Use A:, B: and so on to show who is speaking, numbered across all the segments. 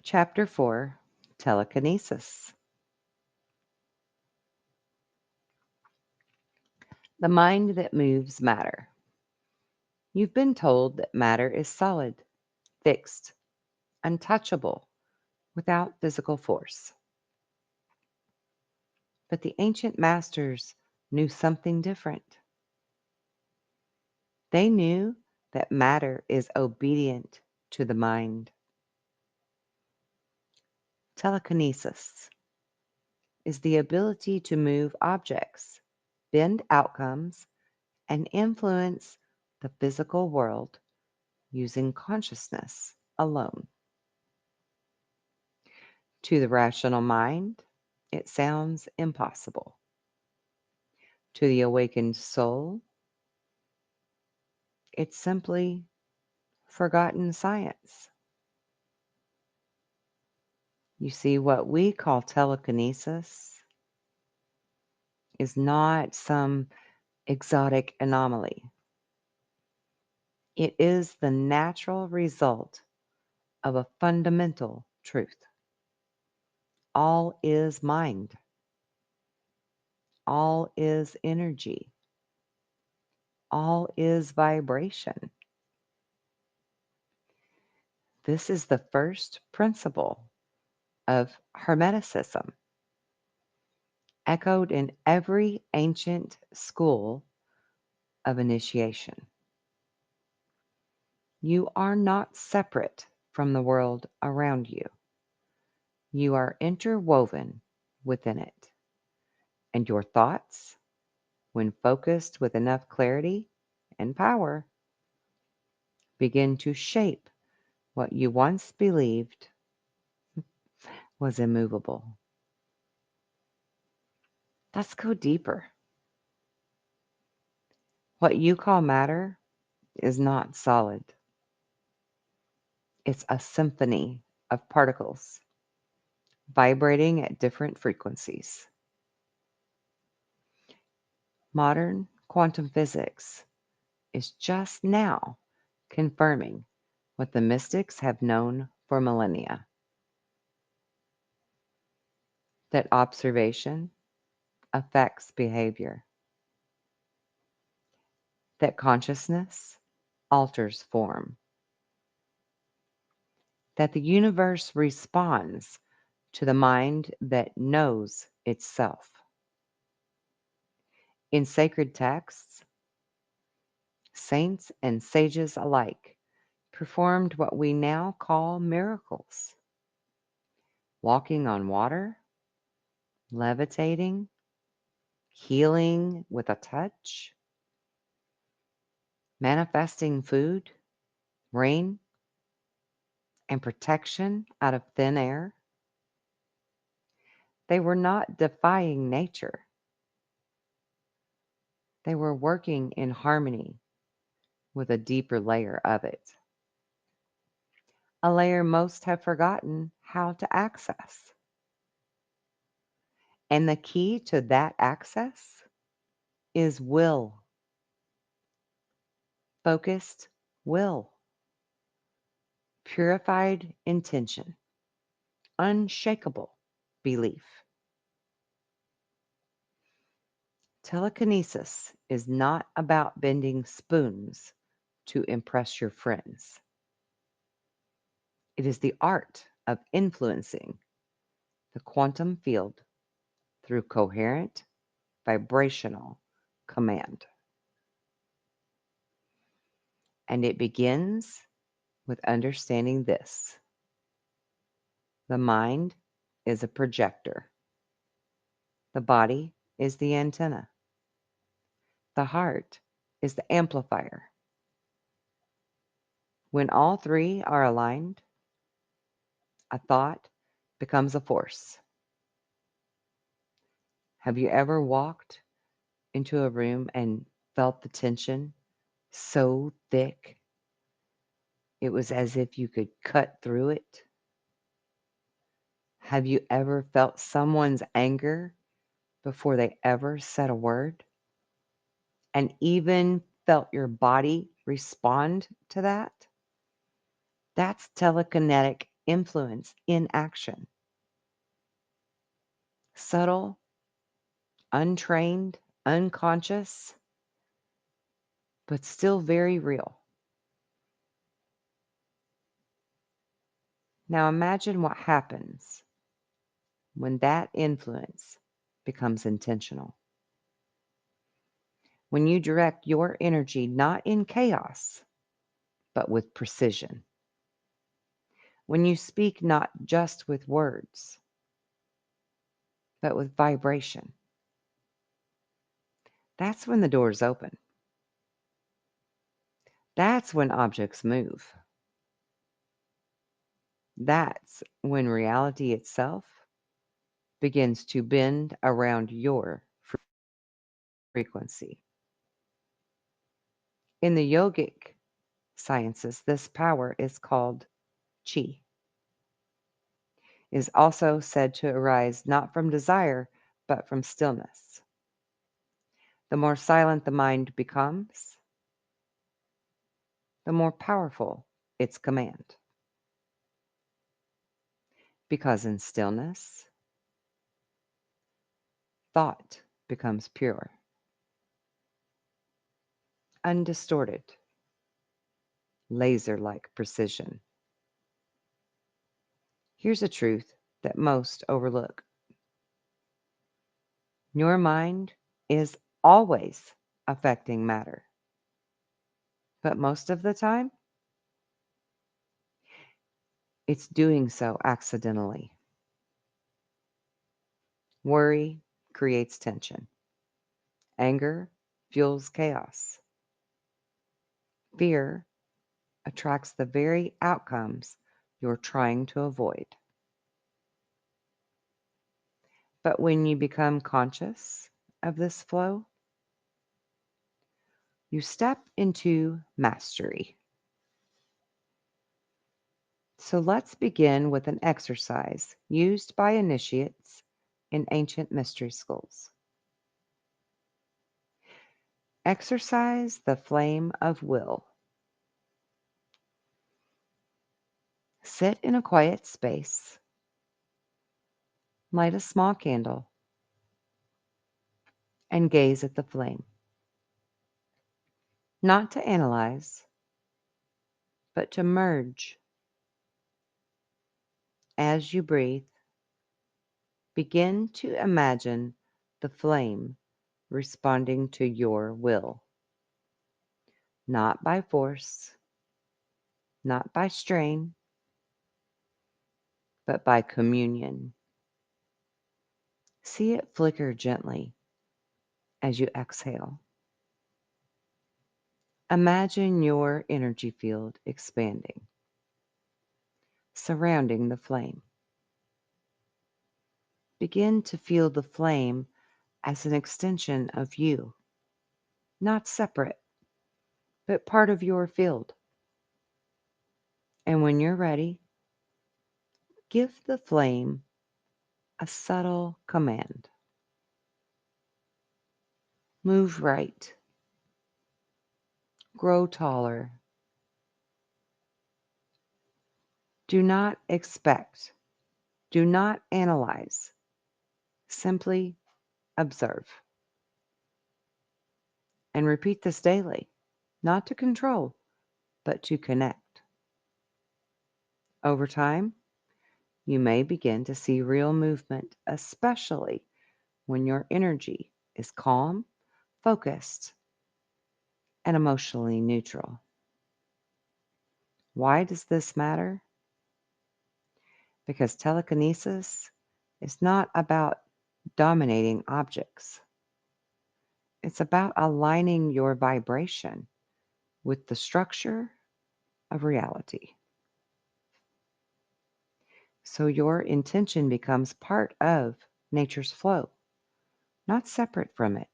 A: Chapter 4, Telekinesis. The mind that moves matter. You've been told that matter is solid, fixed, untouchable, without physical force. But the ancient masters knew something different. They knew that matter is obedient to the mind. Telekinesis is the ability to move objects, bend outcomes, and influence the physical world using consciousness alone. To the rational mind, it sounds impossible. To the awakened soul, it's simply forgotten science. You see, what we call telekinesis is not some exotic anomaly. It is the natural result of a fundamental truth. All is mind. All is energy. All is vibration. This is the first principle of Hermeticism, echoed in every ancient school of initiation. You are not separate from the world around you. You are interwoven within it, and your thoughts, when focused with enough clarity and power, begin to shape what you once believed was immovable. Let's go deeper. What you call matter is not solid. It's a symphony of particles vibrating at different frequencies. Modern quantum physics is just now confirming what the mystics have known for millennia, that observation affects behavior, that consciousness alters form, that the universe responds to the mind that knows itself. In sacred texts, saints and sages alike performed what we now call miracles: walking on water, levitating, healing with a touch, manifesting food, rain, and protection out of thin air. They were not defying nature, they were working in harmony with a deeper layer of it, a layer most have forgotten how to access. And the key to that access is will, focused will, purified intention, unshakable belief. Telekinesis is not about bending spoons to impress your friends. It is the art of influencing the quantum field through coherent vibrational command. And it begins with understanding this: the mind is a projector, the body is the antenna, the heart is the amplifier. When all three are aligned, a thought becomes a force. Have you ever walked into a room and felt the tension so thick it was as if you could cut through it? Have you ever felt someone's anger before they ever said a word, and even felt your body respond to that? That's telekinetic influence in action. Subtle, untrained, unconscious, but still very real. Now imagine what happens when that influence becomes intentional. When you direct your energy not in chaos, but with precision. When you speak not just with words, but with vibration. That's when the doors open. That's when objects move. That's when reality itself begins to bend around your frequency. In the yogic sciences, this power is called chi. It is also said to arise not from desire, but from stillness. The more silent the mind becomes, the more powerful its command. Because in stillness, thought becomes pure, undistorted, laser-like precision. Here's a truth that most overlook. Your mind is always affecting matter, but most of the time, it's doing so accidentally. Worry creates tension. Anger fuels chaos. Fear attracts the very outcomes you're trying to avoid. But when you become conscious of this flow, you step into mastery. So let's begin with an exercise used by initiates in ancient mystery schools. Exercise the flame of will. Sit in a quiet space. Light a small candle and gaze at the flame. Not to analyze, but to merge. As you breathe, begin to imagine the flame responding to your will. Not by force, not by strain, but by communion. See it flicker gently as you exhale. Imagine your energy field expanding, surrounding the flame. Begin to feel the flame as an extension of you, not separate, but part of your field. And when you're ready, give the flame a subtle command. Move right. Grow taller. Do not expect. Do not analyze. Simply observe. And repeat this daily, not to control, but to connect. Over time, you may begin to see real movement, especially when your energy is calm, focused, and emotionally neutral. Why does this matter? Because telekinesis is not about dominating objects. It's about aligning your vibration with the structure of reality. So your intention becomes part of nature's flow, not separate from it.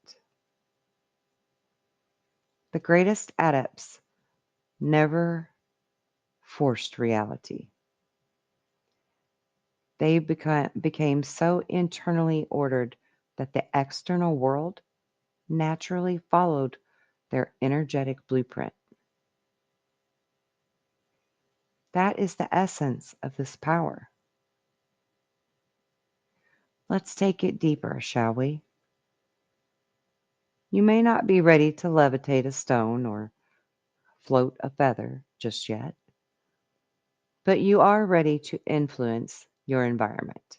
A: The greatest adepts never forced reality. They became so internally ordered that the external world naturally followed their energetic blueprint. That is the essence of this power. Let's take it deeper, shall we? You may not be ready to levitate a stone or float a feather just yet, but you are ready to influence your environment.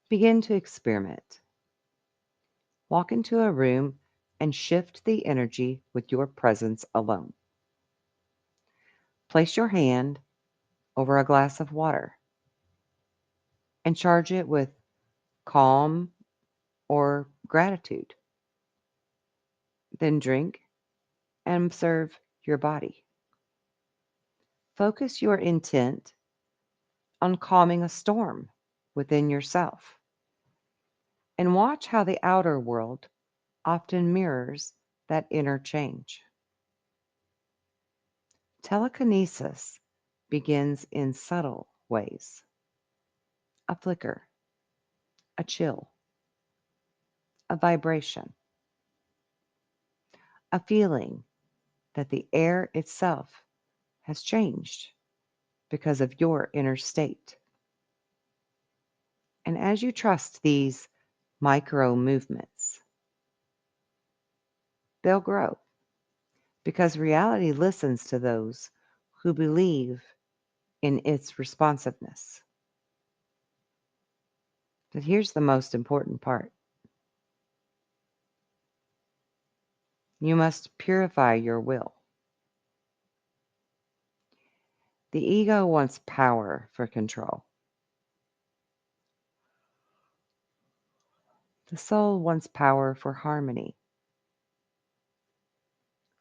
A: Begin to experiment. Walk into a room and shift the energy with your presence alone. Place your hand over a glass of water and charge it with calm or gratitude. Then drink and observe your body. Focus your intent on calming a storm within yourself and watch how the outer world often mirrors that inner change. Telekinesis begins in subtle ways: a flicker, a chill, a vibration, a feeling that the air itself has changed because of your inner state. And as you trust these micro movements, they'll grow because reality listens to those who believe in its responsiveness. But here's the most important part: you must purify your will. The ego wants power for control. The soul wants power for harmony.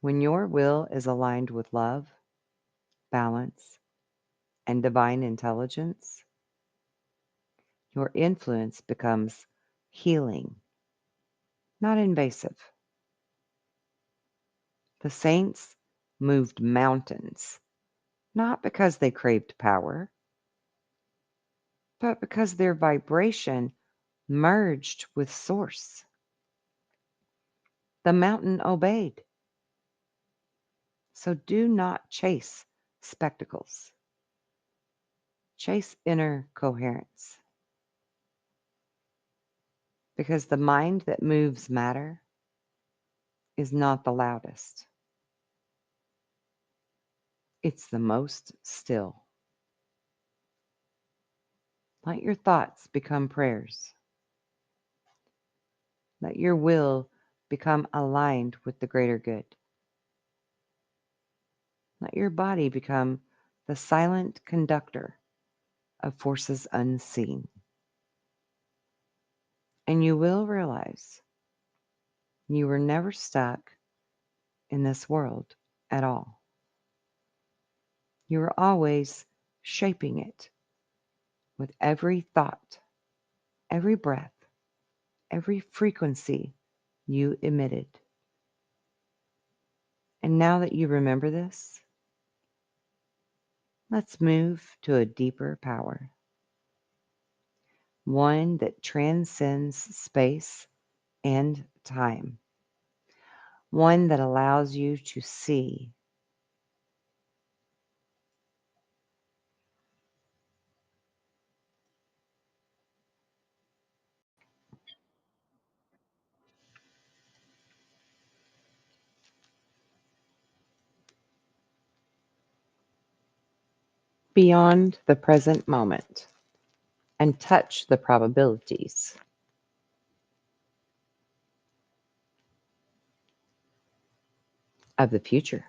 A: When your will is aligned with love, balance, and divine intelligence, your influence becomes healing, not invasive. The saints moved mountains, not because they craved power, but because their vibration merged with Source. The mountain obeyed. So do not chase spectacles. Chase inner coherence. Because the mind that moves matter is not the loudest. It's the most still. Let your thoughts become prayers. Let your will become aligned with the greater good. Let your body become the silent conductor of forces unseen. And you will realize you were never stuck in this world at all. You are always shaping it with every thought, every breath, every frequency you emitted. And now that you remember this, let's move to a deeper power, one that transcends space and time, one that allows you to see beyond the present moment and touch the probabilities of the future.